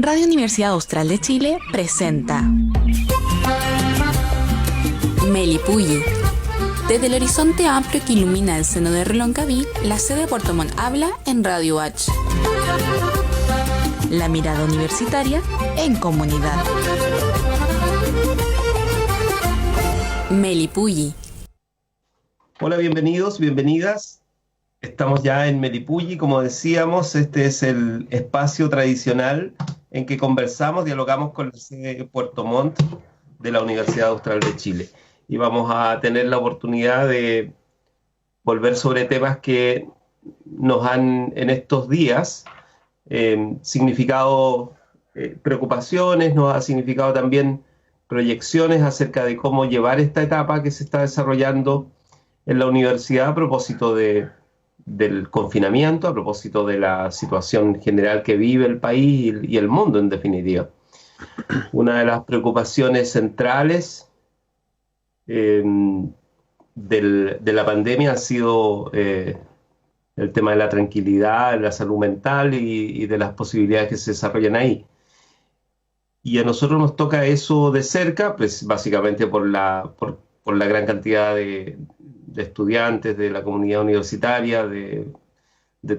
Radio Universidad Austral de Chile presenta Melipulli. Desde el horizonte amplio que ilumina el seno de Reloncaví, la sede de Puerto Montt habla en Radio H. La mirada universitaria en comunidad. Melipulli. Hola, bienvenidos, bienvenidas. Estamos ya en Melipulli, como decíamos, este es el espacio tradicional en que conversamos, dialogamos con la sede de Puerto Montt de la Universidad Austral de Chile. Y vamos a tener la oportunidad de volver sobre temas que nos han en estos días significado preocupaciones, nos ha significado también proyecciones acerca de cómo llevar esta etapa que se está desarrollando en la universidad a propósito del confinamiento, a propósito de la situación general que vive el país y el mundo en definitiva. Una de las preocupaciones centrales de la pandemia ha sido el tema de la tranquilidad, de la salud mental y de las posibilidades que se desarrollan ahí. Y a nosotros nos toca eso de cerca, pues básicamente por la gran cantidad de estudiantes, de la comunidad universitaria, de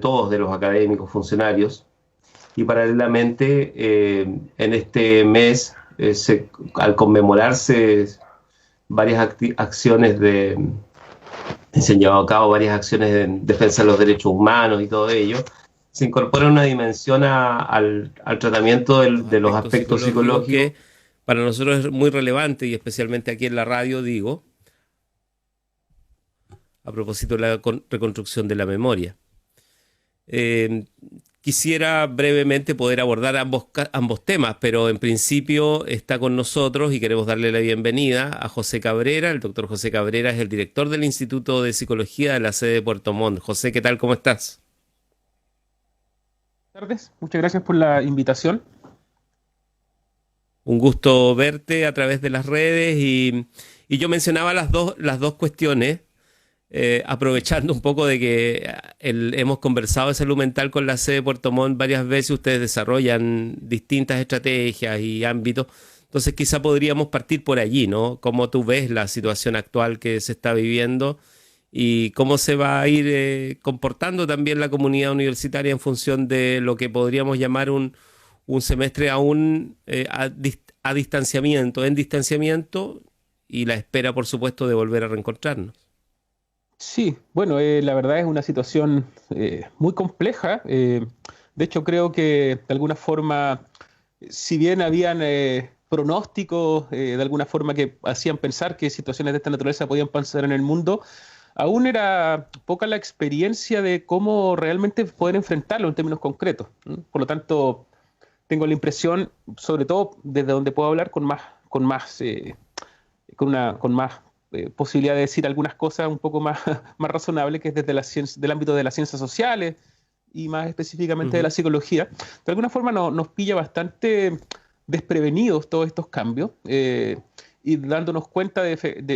todos, de los académicos, funcionarios. Y paralelamente, en este mes, al conmemorarse varias acciones se han llevado a cabo varias acciones en defensa de los derechos humanos y todo ello, se incorpora una dimensión al tratamiento de los aspectos psicológicos. Que para nosotros es muy relevante, y especialmente aquí en la radio, digo, a propósito de la reconstrucción de la memoria. Quisiera brevemente poder abordar ambos temas, pero en principio está con nosotros y queremos darle la bienvenida a José Cabrera. El doctor José Cabrera es el director del Instituto de Psicología de la sede de Puerto Montt. José, ¿qué tal? ¿Cómo estás? Buenas tardes, muchas gracias por la invitación. Un gusto verte a través de las redes y yo mencionaba las dos cuestiones. Aprovechando un poco de que hemos conversado de salud mental con la sede de Puerto Montt varias veces, ustedes desarrollan distintas estrategias y ámbitos, entonces quizá podríamos partir por allí, ¿no? ¿Cómo tú ves la situación actual que se está viviendo y cómo se va a ir comportando también la comunidad universitaria en función de lo que podríamos llamar un semestre aún a distanciamiento, en distanciamiento, y la espera, por supuesto, de volver a reencontrarnos? Sí, bueno, la verdad es una situación muy compleja. De hecho, creo que de alguna forma, si bien habían pronósticos de alguna forma que hacían pensar que situaciones de esta naturaleza podían pasar en el mundo, aún era poca la experiencia de cómo realmente poder enfrentarlo en términos concretos. Por lo tanto, tengo la impresión, sobre todo desde donde puedo hablar con más posibilidad de decir algunas cosas un poco más razonables, que es desde del ámbito de las ciencias sociales y más específicamente de la psicología. De alguna forma nos pilla bastante desprevenidos todos estos cambios y dándonos cuenta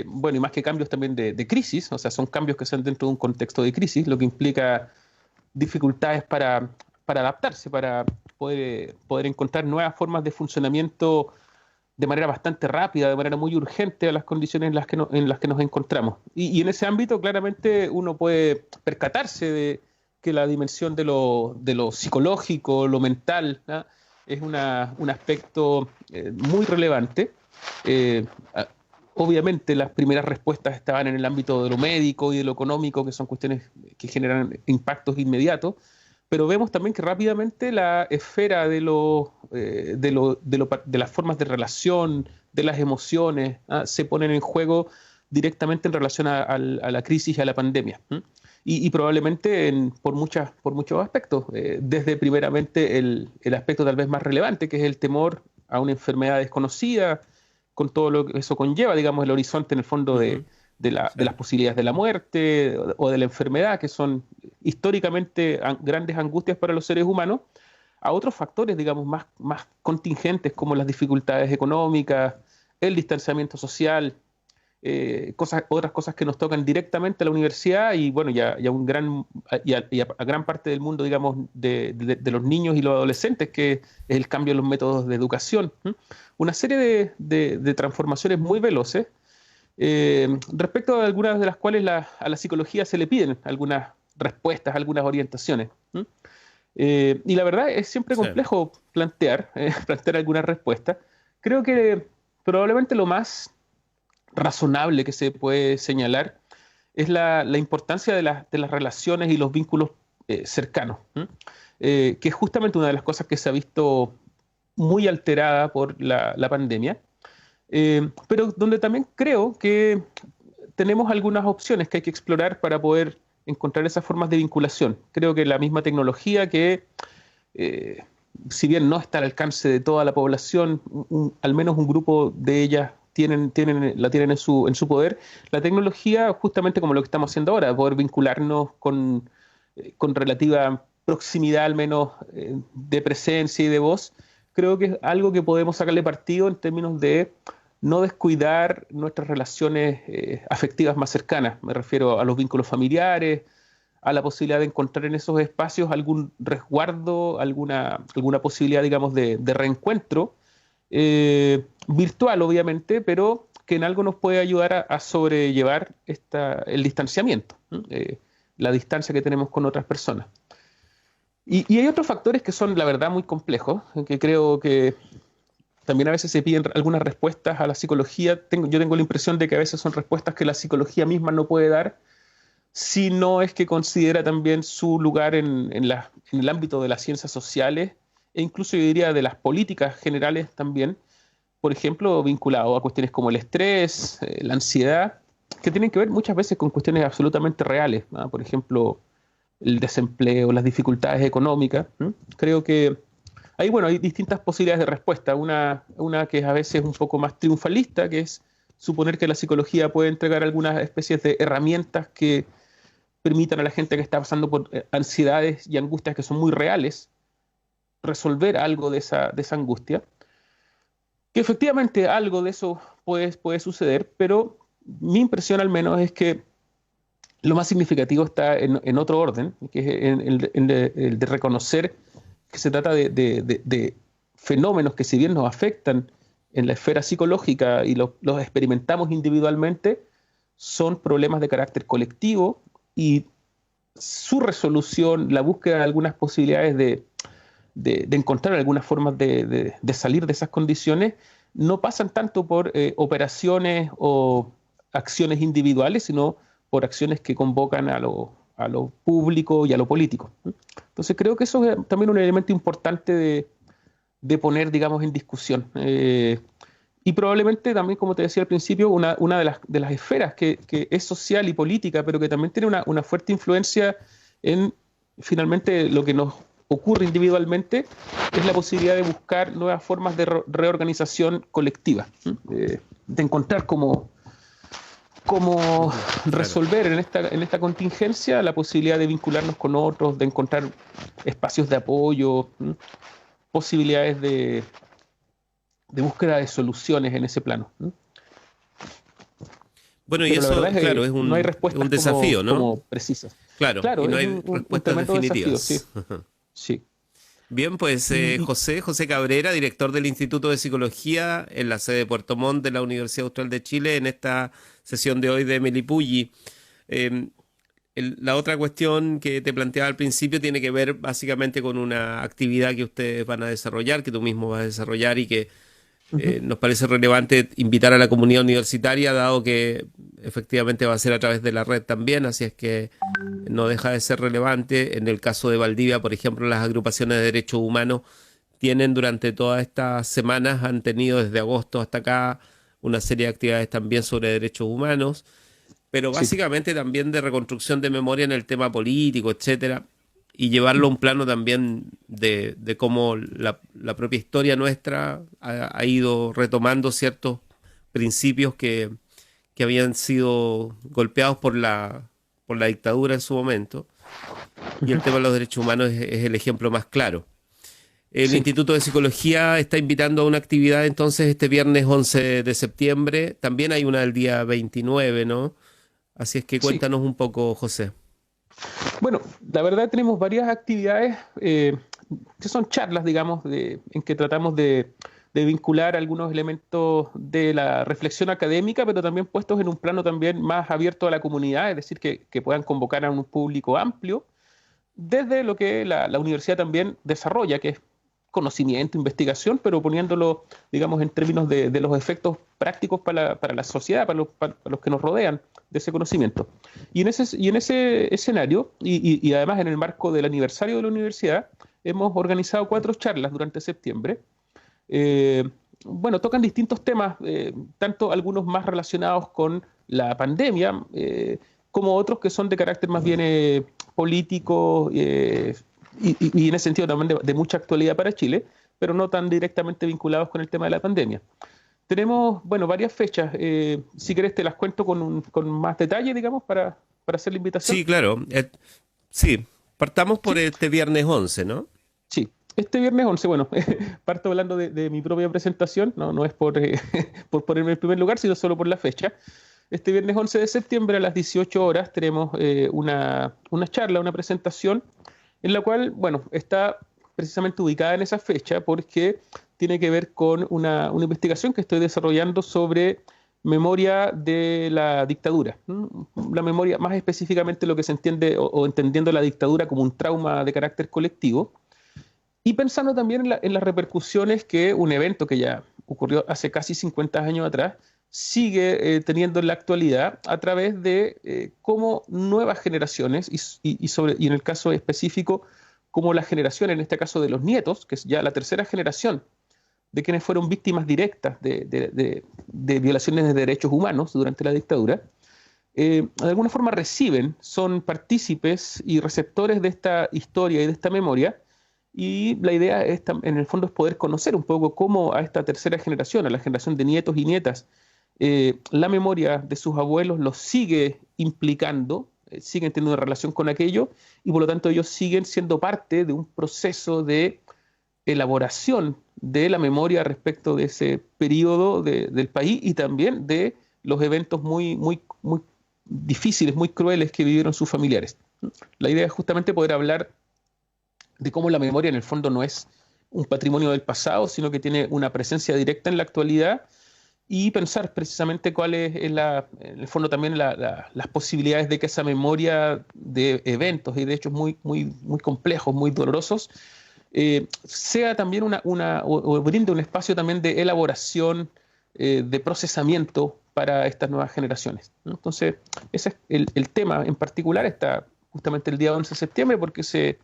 bueno, y más que cambios también de crisis, o sea, son cambios que se dan dentro de un contexto de crisis, lo que implica dificultades para adaptarse, para poder encontrar nuevas formas de funcionamiento de manera bastante rápida, de manera muy urgente a las condiciones en las que nos encontramos. Y en ese ámbito claramente uno puede percatarse de que la dimensión de lo psicológico, lo mental, ¿no? Es un aspecto muy relevante. Obviamente las primeras respuestas estaban en el ámbito de lo médico y de lo económico, que son cuestiones que generan impactos inmediatos, pero vemos también que rápidamente la esfera de las formas de relación, de las emociones, se ponen en juego directamente en relación a la crisis y a la pandemia. Y probablemente por muchos aspectos, desde primeramente el aspecto tal vez más relevante, que es el temor a una enfermedad desconocida, con todo lo que eso conlleva, digamos, el horizonte en el fondo de las posibilidades de la muerte o de la enfermedad, que son históricamente grandes angustias para los seres humanos, a otros factores, digamos, más contingentes, como las dificultades económicas, el distanciamiento social, otras cosas que nos tocan directamente a la universidad y bueno, y a gran parte del mundo, digamos, de los niños y los adolescentes, que es el cambio en los métodos de educación. Una serie de transformaciones muy veloces, respecto a algunas de las cuales a la psicología se le piden algunas respuestas, algunas orientaciones. Y la verdad es siempre complejo plantear algunas respuestas. Creo que probablemente lo más razonable que se puede señalar es la importancia de las relaciones y los vínculos cercanos, que es justamente una de las cosas que se ha visto muy alterada por la pandemia, pero donde también creo que tenemos algunas opciones que hay que explorar para poder encontrar esas formas de vinculación. Creo que la misma tecnología que, si bien no está al alcance de toda la población, al menos un grupo de ellas la tienen en su poder, la tecnología, justamente como lo que estamos haciendo ahora, poder vincularnos con relativa proximidad, al menos de presencia y de voz, creo que es algo que podemos sacarle partido en términos de no descuidar nuestras relaciones afectivas más cercanas. Me refiero a los vínculos familiares, a la posibilidad de encontrar en esos espacios algún resguardo, alguna posibilidad, digamos, de reencuentro, virtual obviamente, pero que en algo nos puede ayudar a sobrellevar el distanciamiento, la distancia que tenemos con otras personas. Y hay otros factores que son, la verdad, muy complejos, que creo que también a veces se piden algunas respuestas a la psicología. Yo tengo la impresión de que a veces son respuestas que la psicología misma no puede dar, si no es que considera también su lugar en el ámbito de las ciencias sociales e incluso yo diría de las políticas generales también, por ejemplo, vinculado a cuestiones como el estrés, la ansiedad, que tienen que ver muchas veces con cuestiones absolutamente reales, ¿no? Por ejemplo, el desempleo, las dificultades económicas. Creo que ahí, bueno, hay distintas posibilidades de respuesta. Una que es a veces un poco más triunfalista, que es suponer que la psicología puede entregar algunas especies de herramientas que permitan a la gente que está pasando por ansiedades y angustias que son muy reales, resolver algo de esa angustia. Que efectivamente algo de eso puede suceder, pero mi impresión al menos es que lo más significativo está en otro orden, que es el de reconocer que se trata de fenómenos que, si bien nos afectan en la esfera psicológica y los experimentamos individualmente, son problemas de carácter colectivo y su resolución, la búsqueda de algunas posibilidades de encontrar algunas formas de salir de esas condiciones, no pasan tanto por operaciones o acciones individuales, sino por acciones que convocan a lo público y a lo político. Entonces creo que eso es también un elemento importante de poner, digamos, en discusión. Y probablemente también, como te decía al principio, una de las esferas que es social y política, pero que también tiene una fuerte influencia en, finalmente, lo que nos ocurre individualmente, es la posibilidad de buscar nuevas formas de reorganización colectiva, de encontrar cómo resolver en esta contingencia la posibilidad de vincularnos con otros, de encontrar espacios de apoyo, posibilidades de búsqueda de soluciones en ese plano. Bueno, y eso, claro, es no hay un desafío, ¿no? Como precisas. Claro, y no hay respuestas definitivas. Desafío, sí. Bien, pues José Cabrera, director del Instituto de Psicología en la sede de Puerto Montt de la Universidad Austral de Chile, en esta sesión de hoy de Melipulli. La otra cuestión que te planteaba al principio tiene que ver básicamente con una actividad que ustedes van a desarrollar, que tú mismo vas a desarrollar y que nos parece relevante invitar a la comunidad universitaria, dado que efectivamente va a ser a través de la red también, así es que no deja de ser relevante. En el caso de Valdivia, por ejemplo, las agrupaciones de derechos humanos tienen durante todas estas semanas, han tenido desde agosto hasta acá una serie de actividades también sobre derechos humanos, pero básicamente también de reconstrucción de memoria en el tema político, etcétera, y llevarlo a un plano también de cómo la propia historia nuestra ha ido retomando ciertos principios que habían sido golpeados por la dictadura en su momento, y el tema de los derechos humanos es el ejemplo más claro. El Sí. Instituto de Psicología está invitando a una actividad entonces este viernes 11 de septiembre. También hay una el día 29, ¿no? Así es que Sí. cuéntanos un poco, José. Bueno, la verdad tenemos varias actividades que son charlas, digamos, en que tratamos de vincular algunos elementos de la reflexión académica, pero también puestos en un plano también más abierto a la comunidad, es decir, que puedan convocar a un público amplio desde lo que la universidad también desarrolla, que es conocimiento, investigación, pero poniéndolo, digamos, en términos de los efectos prácticos para la sociedad, para los que nos rodean de ese conocimiento. Y en ese escenario, y además en el marco del aniversario de la universidad, hemos organizado 4 charlas durante septiembre. Bueno, tocan distintos temas, tanto algunos más relacionados con la pandemia, como otros que son de carácter más bien político, y en ese sentido también de mucha actualidad para Chile, pero no tan directamente vinculados con el tema de la pandemia. Tenemos, bueno, varias fechas. Si querés te las cuento con más detalle, digamos, para hacer la invitación. Sí, claro. Sí, partamos por Sí. este viernes 11, ¿no? Sí, este viernes 11, bueno, parto hablando de mi propia presentación, no es por, por ponerme en primer lugar, sino solo por la fecha. Este viernes 11 de septiembre a las 18 horas tenemos una charla, una presentación, en la cual, bueno, está precisamente ubicada en esa fecha porque tiene que ver con una investigación que estoy desarrollando sobre memoria de la dictadura. La memoria, más específicamente lo que se entiende o entendiendo la dictadura como un trauma de carácter colectivo. Y pensando también en las repercusiones que un evento que ya ocurrió hace casi 50 años atrás sigue teniendo en la actualidad a través de cómo nuevas generaciones, y en el caso específico, cómo la generación, en este caso de los nietos, que es ya la tercera generación de quienes fueron víctimas directas de violaciones de derechos humanos durante la dictadura, de alguna forma son partícipes y receptores de esta historia y de esta memoria. Y la idea es, en el fondo, es poder conocer un poco cómo a esta tercera generación, a la generación de nietos y nietas, la memoria de sus abuelos los sigue implicando, siguen teniendo una relación con aquello, y por lo tanto ellos siguen siendo parte de un proceso de elaboración de la memoria respecto de ese periodo del país y también de los eventos muy, muy, muy difíciles, muy crueles que vivieron sus familiares. La idea es justamente poder hablar de cómo la memoria en el fondo no es un patrimonio del pasado, sino que tiene una presencia directa en la actualidad, y pensar precisamente cuál es en el fondo también las posibilidades de que esa memoria de eventos y de hechos muy, muy, muy complejos, muy dolorosos, sea también o brinde un espacio también de elaboración, de procesamiento para estas nuevas generaciones, ¿no? Entonces, ese es el tema en particular, está justamente el día 11 de septiembre, porque se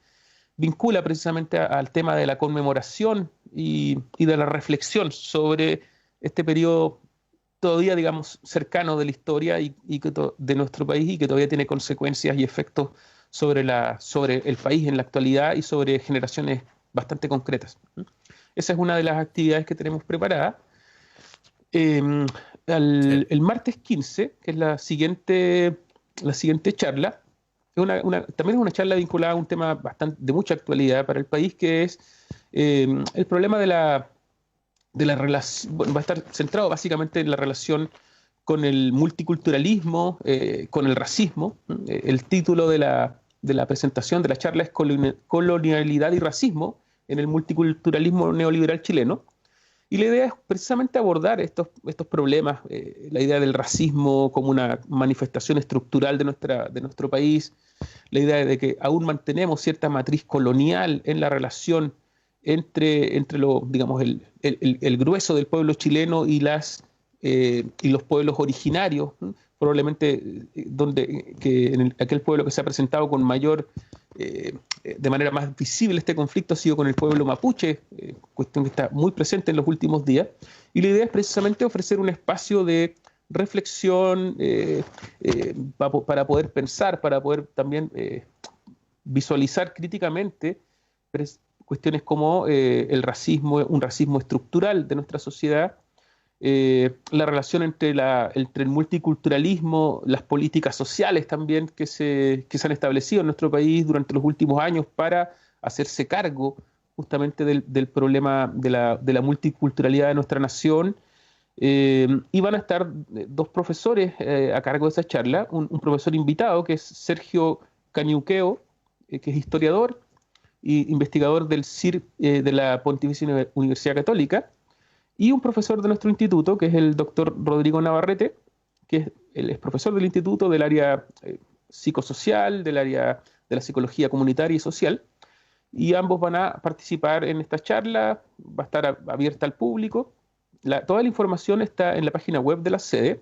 vincula precisamente al tema de la conmemoración y de la reflexión sobre este periodo todavía, digamos, cercano de la historia de nuestro país, y que todavía tiene consecuencias y efectos sobre el país en la actualidad y sobre generaciones bastante concretas. Esa es una de las actividades que tenemos preparada. Sí. El martes 15, que es la siguiente charla, también es una charla vinculada a un tema de mucha actualidad para el país, que es el problema de la relación. Bueno, va a estar centrado básicamente en la relación con el multiculturalismo, con el racismo. El título de la presentación de la charla es Colonialidad y racismo en el multiculturalismo neoliberal chileno. Y la idea es precisamente abordar estos problemas, la idea del racismo como una manifestación estructural de nuestro país, la idea de que aún mantenemos cierta matriz colonial en la relación entre digamos, el grueso del pueblo chileno y los pueblos originarios, ¿no? Probablemente aquel pueblo que se ha presentado con mayor, de manera más visible este conflicto ha sido con el pueblo mapuche, cuestión que está muy presente en los últimos días. Y la idea es precisamente ofrecer un espacio de reflexión, para poder pensar, para poder también visualizar críticamente cuestiones como el racismo, un racismo estructural de nuestra sociedad, la relación entre el multiculturalismo, las políticas sociales también que se han establecido en nuestro país durante los últimos años para hacerse cargo justamente del problema de la multiculturalidad de nuestra nación. Y van a estar dos profesores a cargo de esa charla, un profesor invitado que es Sergio Cañuqueo, que es historiador e investigador del CIR de la Pontificia Universidad Católica, y un profesor de nuestro instituto, que es el doctor Rodrigo Navarrete, él es profesor del instituto del área psicosocial, del área de la psicología comunitaria y social, y ambos van a participar en esta charla, va a estar abierta al público. Toda la información está en la página web de la sede,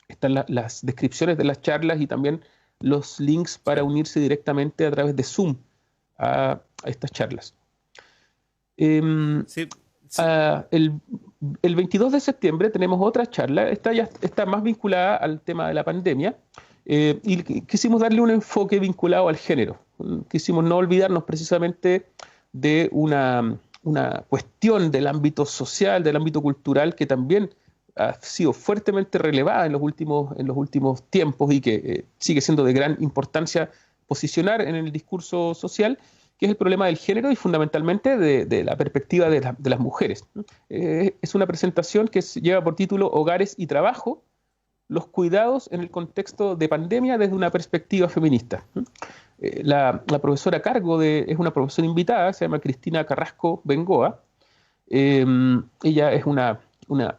están las descripciones de las charlas y también los links para unirse directamente a través de Zoom a estas charlas. Sí. El 22 de septiembre tenemos otra charla, esta ya está más vinculada al tema de la pandemia, y quisimos darle un enfoque vinculado al género. Quisimos no olvidarnos precisamente de una cuestión del ámbito social, del ámbito cultural, que también ha sido fuertemente relevada en los últimos tiempos y que sigue siendo de gran importancia posicionar en el discurso social, que es el problema del género y fundamentalmente de la perspectiva de las mujeres. Es una presentación que lleva por título Hogares y Trabajo, los cuidados en el contexto de pandemia desde una perspectiva feminista. La profesora a cargo es una profesora invitada, se llama Cristina Carrasco Bengoa. Ella es una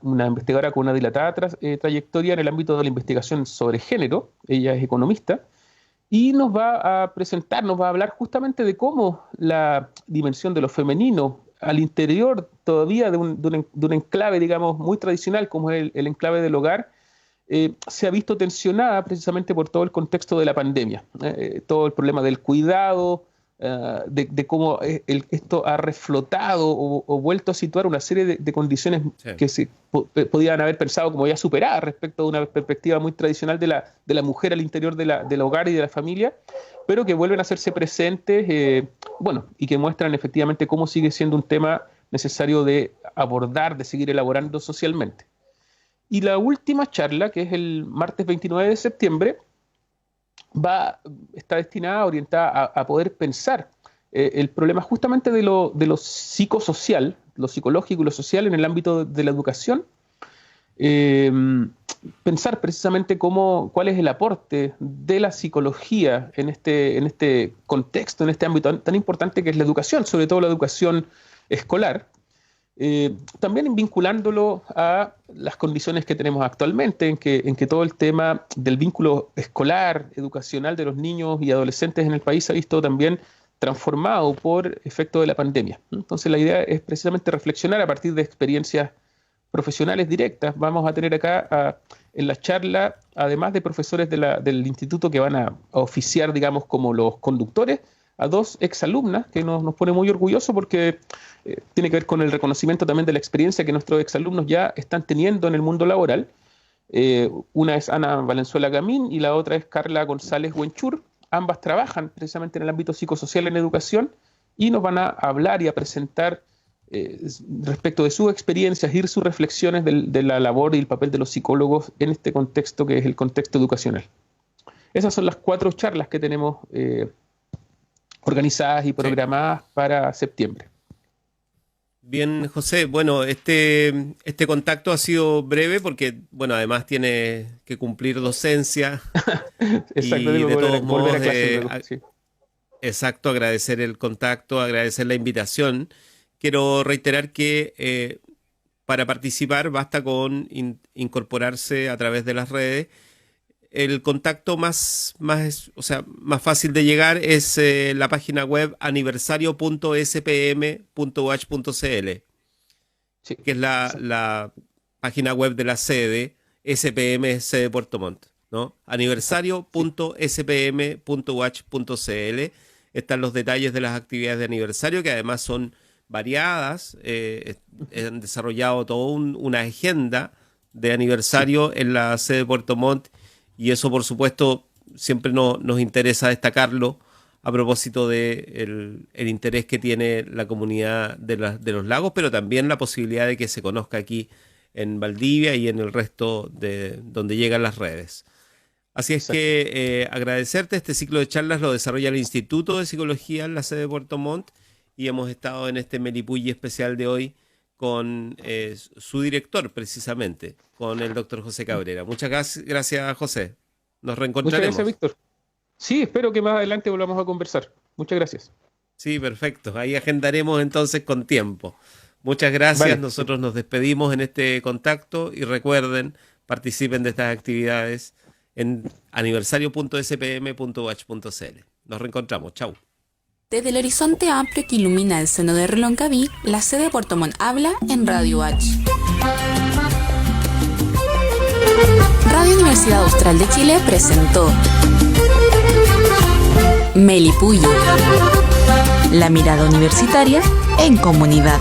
investigadora con una dilatada trayectoria en el ámbito de la investigación sobre género. Ella es economista y nos va a presentar, nos va a hablar justamente de cómo la dimensión de lo femenino al interior todavía de un enclave, digamos, muy tradicional como es el enclave del hogar, se ha visto tensionada precisamente por todo el contexto de la pandemia, todo el problema del cuidado, de cómo esto ha reflotado o vuelto a situar una serie de condiciones que se podían haber pensado como ya superadas respecto a una perspectiva muy tradicional de la mujer al interior del hogar y de la familia, pero que vuelven a hacerse presentes, y que muestran efectivamente cómo sigue siendo un tema necesario de abordar, de seguir elaborando socialmente. Y la última charla, que es el martes 29 de septiembre, está destinada, orientada a poder pensar el problema justamente de lo psicosocial, lo psicológico y lo social en el ámbito de la educación. Pensar precisamente cuál es el aporte de la psicología en este contexto, en este ámbito tan importante que es la educación, sobre todo la educación escolar. También vinculándolo a las condiciones que tenemos actualmente, en que todo el tema del vínculo escolar, educacional de los niños y adolescentes en el país se ha visto también transformado por efecto de la pandemia. Entonces la idea es precisamente reflexionar a partir de experiencias profesionales directas. Vamos a tener acá en la charla, además de profesores del instituto que van a oficiar, digamos, como los conductores, a dos exalumnas que nos pone muy orgullosos porque tiene que ver con el reconocimiento también de la experiencia que nuestros exalumnos ya están teniendo en el mundo laboral. Una es Ana Valenzuela Gamín y la otra es Carla González Huenchur. Ambas trabajan precisamente en el ámbito psicosocial en educación y nos van a hablar y a presentar respecto de sus experiencias y sus reflexiones de la labor y el papel de los psicólogos en este contexto que es el contexto educacional. Esas son las 4 charlas que tenemos organizadas y programadas para septiembre. Bien, José. Bueno, este contacto ha sido breve porque, bueno, además tiene que cumplir docencia. Exacto, y de todos modos, volver a clase luego, sí. Exacto, agradecer el contacto, agradecer la invitación. Quiero reiterar que para participar basta con incorporarse a través de las redes. El contacto más fácil de llegar es la página web aniversario.spm.uach.cl, Sí, que es la página web de la sede, SPM Sede Puerto Montt, ¿no? Aniversario.spm.uach.cl. Están los detalles de las actividades de aniversario, que además son variadas. Han desarrollado toda una agenda de aniversario en la sede de Puerto Montt. Y eso, por supuesto, siempre nos interesa destacarlo a propósito de el interés que tiene la comunidad de los lagos, pero también la posibilidad de que se conozca aquí en Valdivia y en el resto de donde llegan las redes. Así es que agradecerte. Este ciclo de charlas lo desarrolla el Instituto de Psicología en la sede de Puerto Montt y hemos estado en este Melipulli especial de hoy con su director, precisamente, con el doctor José Cabrera. Muchas gracias, José. Nos reencontraremos. Muchas gracias, Víctor. Sí, espero que más adelante volvamos a conversar. Muchas gracias. Sí, perfecto. Ahí agendaremos entonces con tiempo. Muchas gracias. Vale. Nosotros nos despedimos en este contacto y recuerden, participen de estas actividades en aniversario.spm.watch.cl. Nos reencontramos. Chau. Desde el horizonte amplio que ilumina el seno de Reloncaví, la sede de Puerto Montt habla en Radio Watch. Radio Universidad Austral de Chile presentó Melipulli, la mirada universitaria en comunidad.